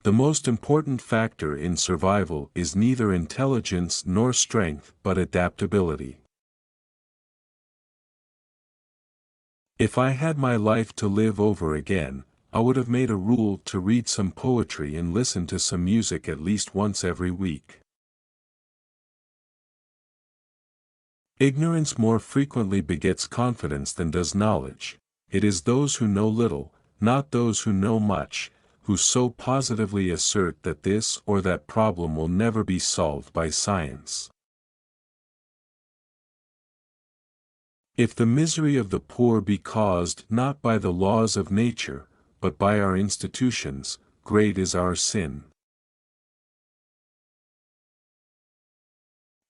The most important factor in survival is neither intelligence nor strength but adaptability. If I had my life to live over again, I would have made a rule to read some poetry and listen to some music at least once every week. Ignorance more frequently begets confidence than does knowledge. It is those who know little, not those who know much, who so positively assert that this or that problem will never be solved by science. If the misery of the poor be caused not by the laws of nature, but by our institutions, great is our sin.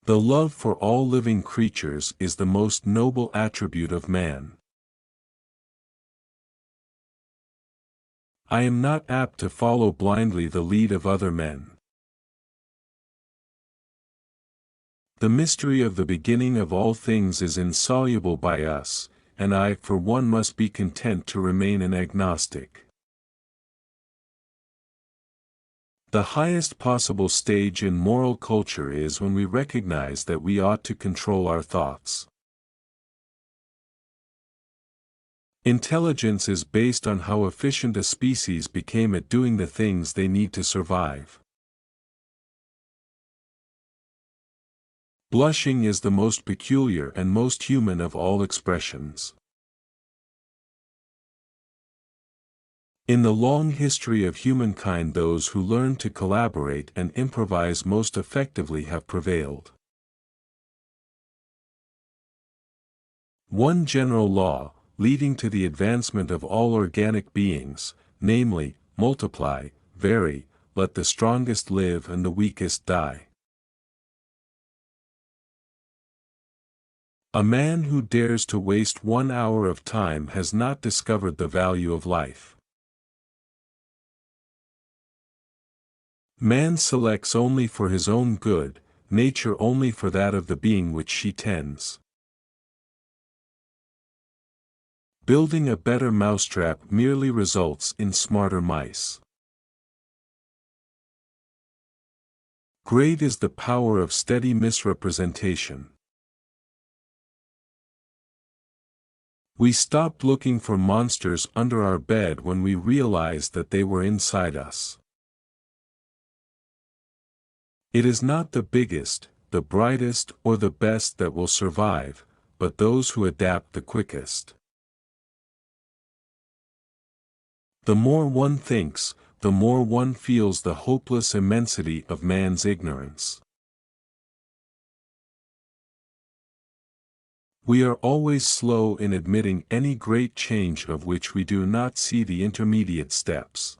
The love for all living creatures is the most noble attribute of man. I am not apt to follow blindly the lead of other men. The mystery of the beginning of all things is insoluble by us, and I for one must be content to remain an agnostic. The highest possible stage in moral culture is when we recognize that we ought to control our thoughts. Intelligence is based on how efficient a species became at doing the things they need to survive. Blushing is the most peculiar and most human of all expressions. In the long history of humankind, those who learn to collaborate and improvise most effectively have prevailed. One general law, leading to the advancement of all organic beings, namely, multiply, vary, let the strongest live and the weakest die. A man who dares to waste 1 hour of time has not discovered the value of life. Man selects only for his own good, nature only for that of the being which she tends. Building a better mousetrap merely results in smarter mice. Great is the power of steady misrepresentation. We stopped looking for monsters under our bed when we realized that they were inside us. It is not the biggest, the brightest, or the best that will survive, but those who adapt the quickest. The more one thinks, the more one feels the hopeless immensity of man's ignorance. We are always slow in admitting any great change of which we do not see the intermediate steps.